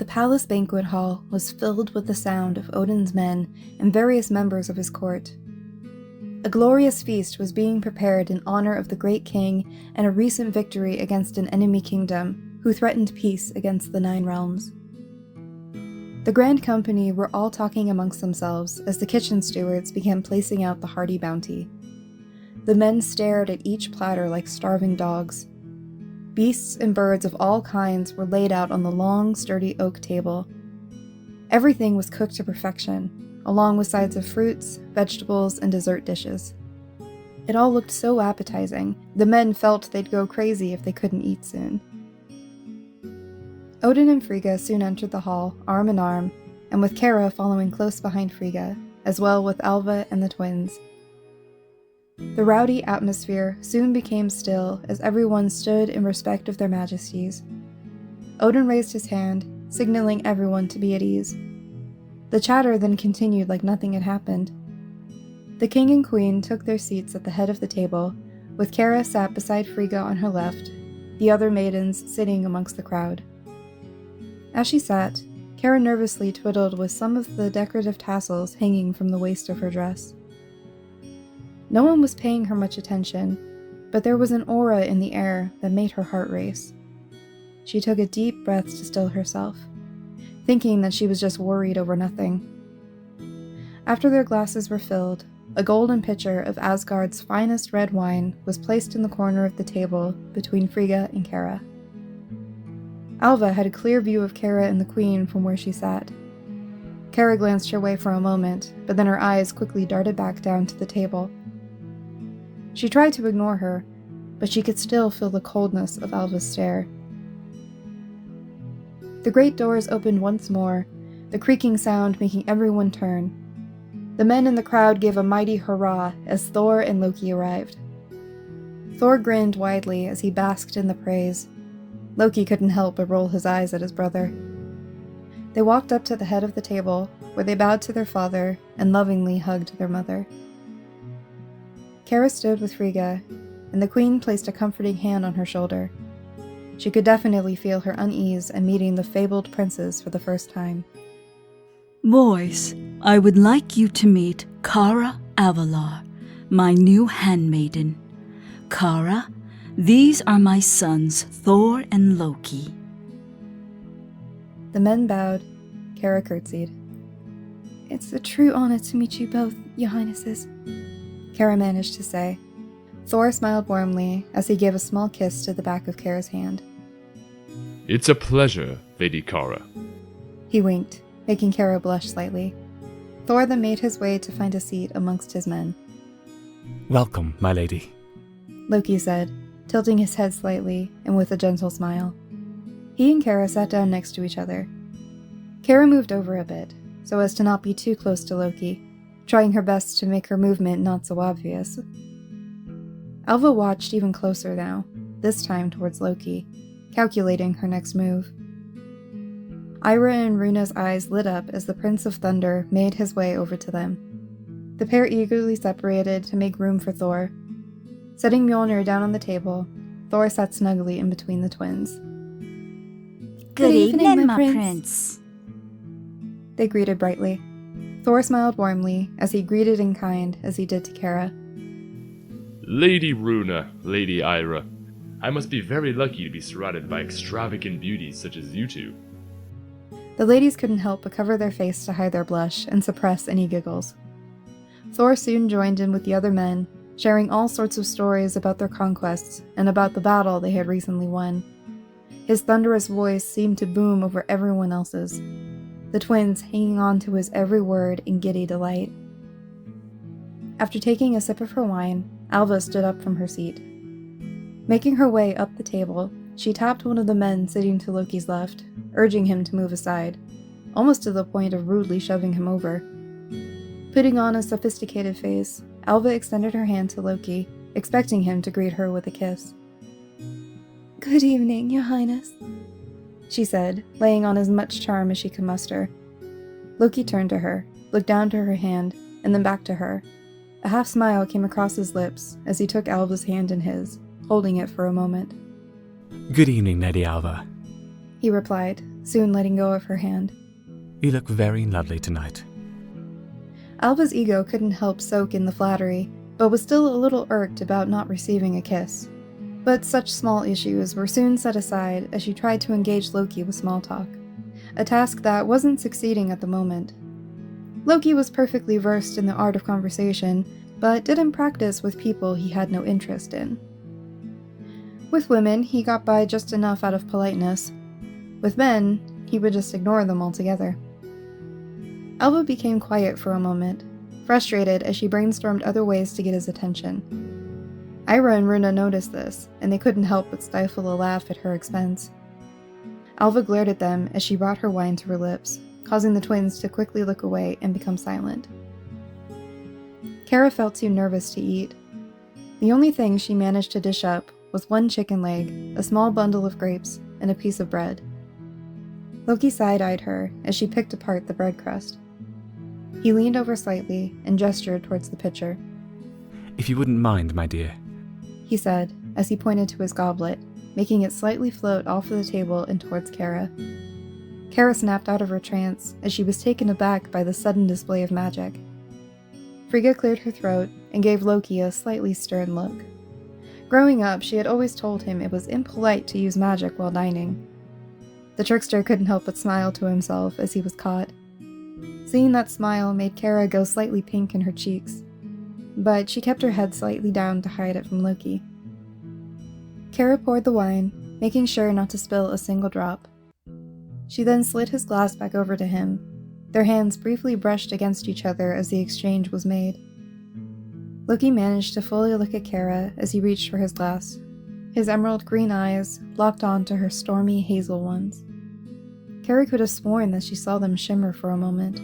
The palace banquet hall was filled with the sound of Odin's men and various members of his court. A glorious feast was being prepared in honor of the great king and a recent victory against an enemy kingdom who threatened peace against the Nine Realms. The grand company were all talking amongst themselves as the kitchen stewards began placing out the hearty bounty. The men stared at each platter like starving dogs. Beasts and birds of all kinds were laid out on the long, sturdy oak table. Everything was cooked to perfection, along with sides of fruits, vegetables, and dessert dishes. It all looked so appetizing, the men felt they'd go crazy if they couldn't eat soon. Odin and Frigga soon entered the hall, arm in arm, and with Kara following close behind Frigga, as well with Alva and the twins. The rowdy atmosphere soon became still as everyone stood in respect of their majesties. Odin raised his hand, signaling everyone to be at ease. The chatter then continued like nothing had happened. The king and queen took their seats at the head of the table, with Kara sat beside Frigga on her left, the other maidens sitting amongst the crowd. As she sat, Kara nervously twiddled with some of the decorative tassels hanging from the waist of her dress. No one was paying her much attention, but there was an aura in the air that made her heart race. She took a deep breath to still herself, thinking that she was just worried over nothing. After their glasses were filled, a golden pitcher of Asgard's finest red wine was placed in the corner of the table between Frigga and Kara. Alva had a clear view of Kara and the queen from where she sat. Kara glanced her way for a moment, but then her eyes quickly darted back down to the table. She tried to ignore her, but she could still feel the coldness of Alva's stare. The great doors opened once more, the creaking sound making everyone turn. The men in the crowd gave a mighty hurrah as Thor and Loki arrived. Thor grinned widely as he basked in the praise. Loki couldn't help but roll his eyes at his brother. They walked up to the head of the table, where they bowed to their father and lovingly hugged their mother. Kara stood with Frigga, and the queen placed a comforting hand on her shoulder. She could definitely feel her unease at meeting the fabled princes for the first time. Boys, I would like you to meet Kara Avalar, my new handmaiden. Kara, these are my sons Thor and Loki. The men bowed. Kara curtsied. "It's a true honor to meet you both, your highnesses," Kara managed to say. Thor smiled warmly as he gave a small kiss to the back of Kara's hand. "It's a pleasure, Lady Kara." He winked, making Kara blush slightly. Thor then made his way to find a seat amongst his men. "Welcome, my lady," Loki said, tilting his head slightly and with a gentle smile. He and Kara sat down next to each other. Kara moved over a bit, so as to not be too close to Loki, trying her best to make her movement not so obvious. Alva watched even closer now, this time towards Loki, calculating her next move. Eira and Runa's eyes lit up as the Prince of Thunder made his way over to them. The pair eagerly separated to make room for Thor. Setting Mjolnir down on the table, Thor sat snugly in between the twins. Good evening, my prince. They greeted brightly. Thor smiled warmly as he greeted in kind as he did to Kara. Lady Runa, Lady Eira, I must be very lucky to be surrounded by extravagant beauties such as you two. The ladies couldn't help but cover their face to hide their blush and suppress any giggles. Thor soon joined in with the other men, sharing all sorts of stories about their conquests and about the battle they had recently won. His thunderous voice seemed to boom over everyone else's, the twins hanging on to his every word in giddy delight. After taking a sip of her wine, Alva stood up from her seat. Making her way up the table, she tapped one of the men sitting to Loki's left, urging him to move aside, almost to the point of rudely shoving him over. Putting on a sophisticated face, Alva extended her hand to Loki, expecting him to greet her with a kiss. "Good evening, your highness," she said, laying on as much charm as she could muster. Loki turned to her, looked down to her hand, and then back to her. A half smile came across his lips as he took Alva's hand in his, holding it for a moment. "Good evening, Lady Alva," he replied, soon letting go of her hand. You look very lovely tonight. Alva's ego couldn't help soak in the flattery, but was still a little irked about not receiving a kiss. But such small issues were soon set aside as she tried to engage Loki with small talk, a task that wasn't succeeding at the moment. Loki was perfectly versed in the art of conversation, but didn't practice with people he had no interest in. With women, he got by just enough out of politeness. With men, he would just ignore them altogether. Alva became quiet for a moment, frustrated as she brainstormed other ways to get his attention. Eira and Runa noticed this, and they couldn't help but stifle a laugh at her expense. Alva glared at them as she brought her wine to her lips, causing the twins to quickly look away and become silent. Kara felt too nervous to eat. The only thing she managed to dish up was one chicken leg, a small bundle of grapes, and a piece of bread. Loki side-eyed her as she picked apart the bread crust. He leaned over slightly and gestured towards the pitcher. If you wouldn't mind, my dear. He said, as he pointed to his goblet, making it slightly float off of the table and towards Kara. Kara snapped out of her trance as she was taken aback by the sudden display of magic. Frigga cleared her throat and gave Loki a slightly stern look. Growing up, she had always told him it was impolite to use magic while dining. The trickster couldn't help but smile to himself as he was caught. Seeing that smile made Kara go slightly pink in her cheeks, but she kept her head slightly down to hide it from Loki. Kara poured the wine, making sure not to spill a single drop. She then slid his glass back over to him. Their hands briefly brushed against each other as the exchange was made. Loki managed to fully look at Kara as he reached for his glass, his emerald green eyes locked onto her stormy hazel ones. Kara could have sworn that she saw them shimmer for a moment.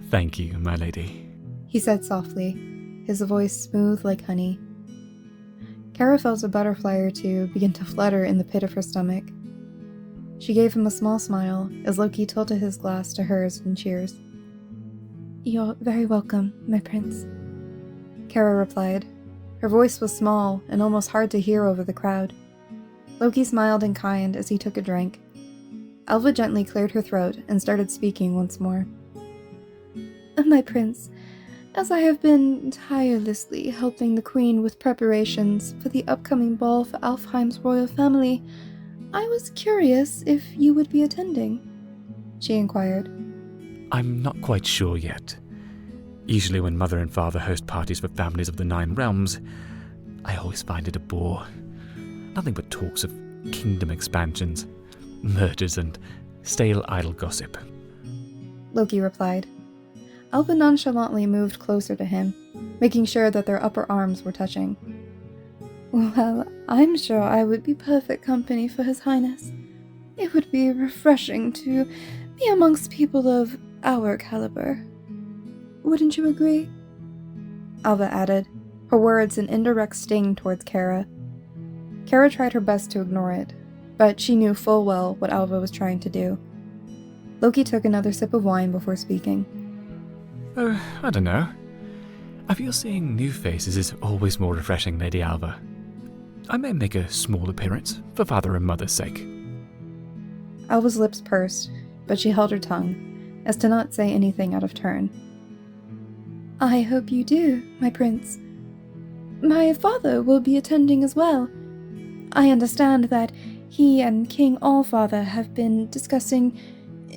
Thank you, my lady, he said softly, his voice smooth like honey. Kara felt a butterfly or two begin to flutter in the pit of her stomach. She gave him a small smile as Loki tilted his glass to hers in cheers. "You're very welcome, my prince," Kara replied. Her voice was small and almost hard to hear over the crowd. Loki smiled in kind as he took a drink. Alva gently cleared her throat and started speaking once more. "My prince, as I have been tirelessly helping the queen with preparations for the upcoming ball for Alfheim's royal family, I was curious if you would be attending," she inquired. I'm not quite sure yet. Usually when mother and father host parties for families of the 9 realms, I always find it a bore. Nothing but talks of kingdom expansions, murders, and stale idle gossip. Loki replied. Alva nonchalantly moved closer to him, making sure that their upper arms were touching. "Well, I'm sure I would be perfect company for His Highness. It would be refreshing to be amongst people of our caliber. Wouldn't you agree?" Alva added, her words an indirect sting towards Kara. Kara tried her best to ignore it, but she knew full well what Alva was trying to do. Loki took another sip of wine before speaking. I don't know. I feel seeing new faces is always more refreshing, Lady Alva. I may make a small appearance for father and mother's sake. Alva's lips pursed, but she held her tongue, as to not say anything out of turn. "I hope you do, my prince. My father will be attending as well. I understand that he and King Allfather have been discussing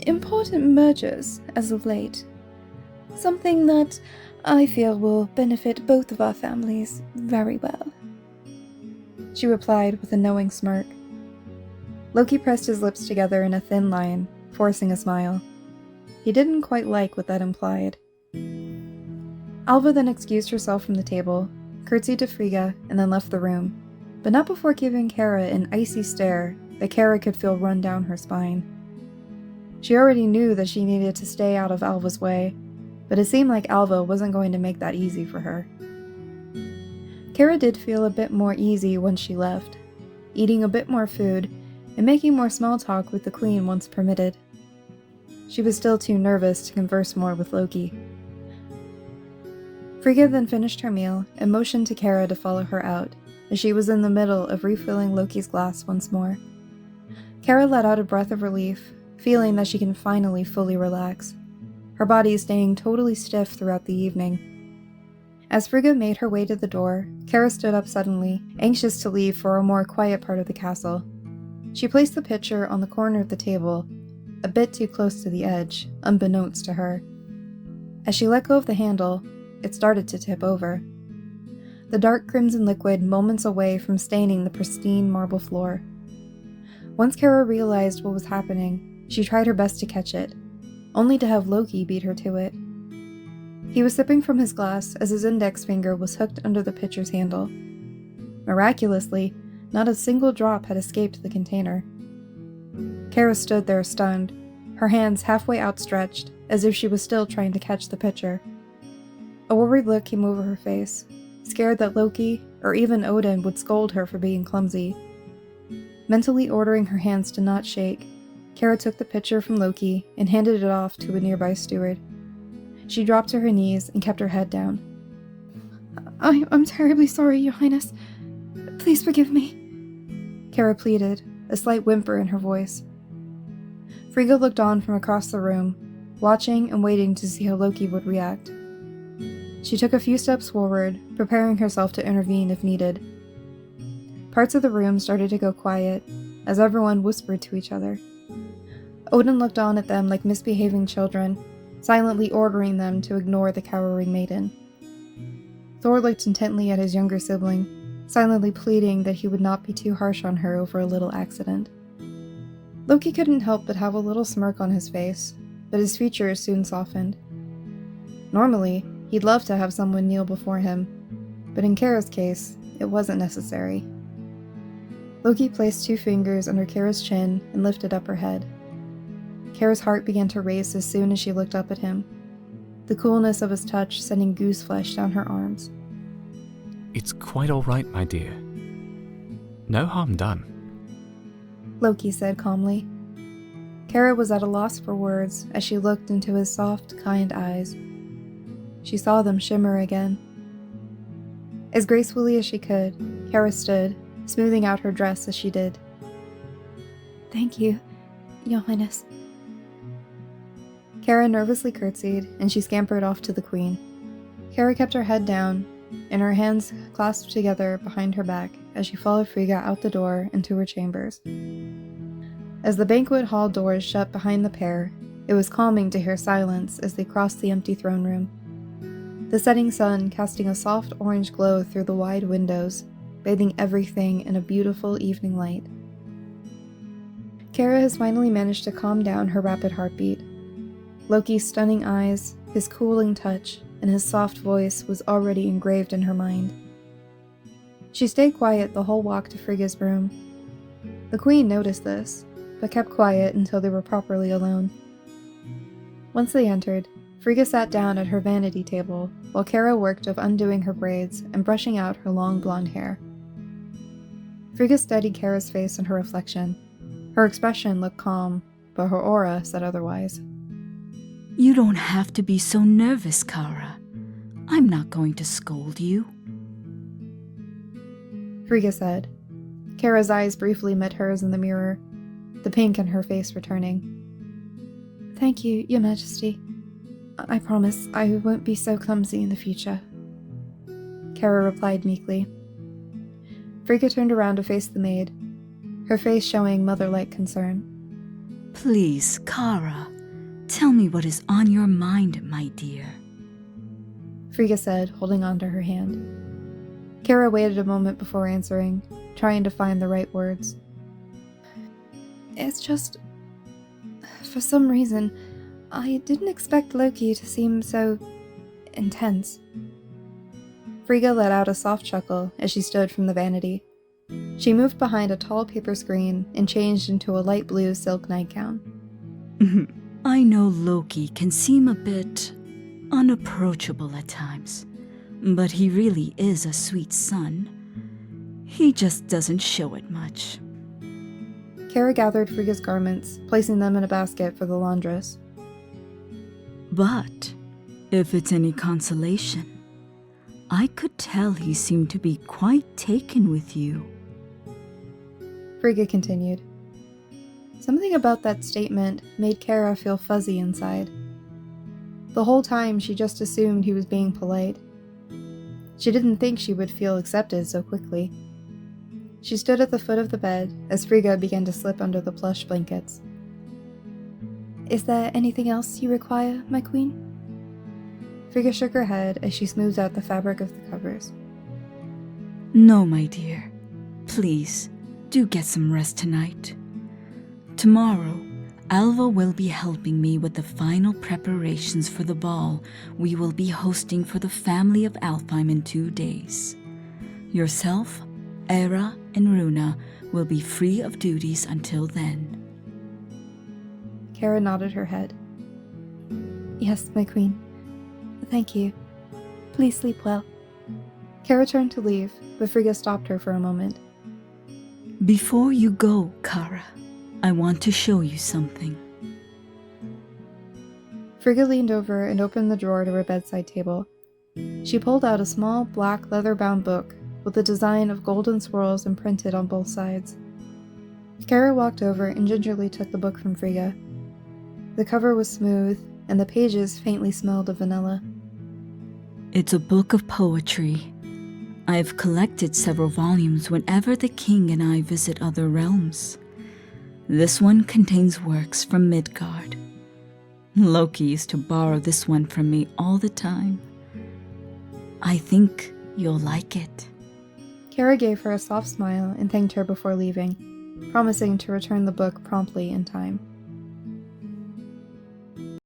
important mergers as of late. Something that I feel will benefit both of our families very well," she replied with a knowing smirk. Loki pressed his lips together in a thin line, forcing a smile. He didn't quite like what that implied. Alva then excused herself from the table, curtsied to Frigga, and then left the room, but not before giving Kara an icy stare that Kara could feel run down her spine. She already knew that she needed to stay out of Alva's way, but it seemed like Alva wasn't going to make that easy for her. Kara did feel a bit more easy once she left, eating a bit more food and making more small talk with the queen once permitted. She was still too nervous to converse more with Loki. Frigga then finished her meal and motioned to Kara to follow her out, as she was in the middle of refilling Loki's glass once more. Kara let out a breath of relief, feeling that she can finally fully relax, her body staying totally stiff throughout the evening. As Frigga made her way to the door, Kara stood up suddenly, anxious to leave for a more quiet part of the castle. She placed the pitcher on the corner of the table, a bit too close to the edge, unbeknownst to her. As she let go of the handle, it started to tip over, the dark crimson liquid moments away from staining the pristine marble floor. Once Kara realized what was happening, she tried her best to catch it, only to have Loki beat her to it. He was sipping from his glass as his index finger was hooked under the pitcher's handle. Miraculously, not a single drop had escaped the container. Kara stood there stunned, her hands halfway outstretched, as if she was still trying to catch the pitcher. A worried look came over her face, scared that Loki, or even Odin, would scold her for being clumsy. Mentally ordering her hands to not shake, Kara took the pitcher from Loki and handed it off to a nearby steward. She dropped to her knees and kept her head down. I'm terribly sorry, Your Highness. Please forgive me, Kara pleaded, a slight whimper in her voice. Frigga looked on from across the room, watching and waiting to see how Loki would react. She took a few steps forward, preparing herself to intervene if needed. Parts of the room started to go quiet, as everyone whispered to each other. Odin looked on at them like misbehaving children, silently ordering them to ignore the cowering maiden. Thor looked intently at his younger sibling, silently pleading that he would not be too harsh on her over a little accident. Loki couldn't help but have a little smirk on his face, but his features soon softened. Normally, he'd love to have someone kneel before him, but in Kara's case, it wasn't necessary. Loki placed 2 fingers under Kara's chin and lifted up her head. Kara's heart began to race as soon as she looked up at him, the coolness of his touch sending goose flesh down her arms. It's quite all right, my dear. No harm done, Loki said calmly. Kara was at a loss for words as she looked into his soft, kind eyes. She saw them shimmer again. As gracefully as she could, Kara stood, smoothing out her dress as she did. Thank you, Your Highness. Kara nervously curtsied, and she scampered off to the Queen. Kara kept her head down, and her hands clasped together behind her back as she followed Frigga out the door into her chambers. As the banquet hall doors shut behind the pair, it was calming to hear silence as they crossed the empty throne room. The setting sun casting a soft orange glow through the wide windows, bathing everything in a beautiful evening light. Kara has finally managed to calm down her rapid heartbeat. Loki's stunning eyes, his cooling touch, and his soft voice was already engraved in her mind. She stayed quiet the whole walk to Frigga's room. The Queen noticed this, but kept quiet until they were properly alone. Once they entered, Frigga sat down at her vanity table while Kara worked of undoing her braids and brushing out her long blonde hair. Frigga studied Kara's face in her reflection. Her expression looked calm, but her aura said otherwise. You don't have to be so nervous, Kara. I'm not going to scold you, Frigga said. Kara's eyes briefly met hers in the mirror, the pink in her face returning. Thank you, Your Majesty. I promise I won't be so clumsy in the future, Kara replied meekly. Frigga turned around to face the maid, her face showing mother-like concern. Please, Kara, tell me what is on your mind, my dear, Frigga said, holding on to her hand. Kara waited a moment before answering, trying to find the right words. It's just, for some reason, I didn't expect Loki to seem so intense. Frigga let out a soft chuckle as she stood from the vanity. She moved behind a tall paper screen and changed into a light blue silk nightgown. I know Loki can seem a bit unapproachable at times, but he really is a sweet son. He just doesn't show it much. Kara gathered Frigga's garments, placing them in a basket for the laundress. But, if it's any consolation, I could tell he seemed to be quite taken with you. Frigga continued. Something about that statement made Kara feel fuzzy inside. The whole time she just assumed he was being polite. She didn't think she would feel accepted so quickly. She stood at the foot of the bed as Frigga began to slip under the plush blankets. "Is there anything else you require, my queen?" Frigga shook her head as she smoothed out the fabric of the covers. No, my dear. Please, do get some rest tonight. Tomorrow, Alva will be helping me with the final preparations for the ball we will be hosting for the family of Alfheim in 2 days. Yourself, Eira, and Runa will be free of duties until then. Kara nodded her head. "Yes, my queen. Thank you. Please sleep well." Kara turned to leave, but Frigga stopped her for a moment. Before you go, Kara, I want to show you something. Frigga leaned over and opened the drawer to her bedside table. She pulled out a small black leather-bound book with a design of golden swirls imprinted on both sides. Kara walked over and gingerly took the book from Frigga. The cover was smooth, and the pages faintly smelled of vanilla. It's a book of poetry. I've collected several volumes whenever the king and I visit other realms. This one contains works from Midgard. Loki used to borrow this one from me all the time. I think you'll like it. Kara gave her a soft smile and thanked her before leaving, promising to return the book promptly in time.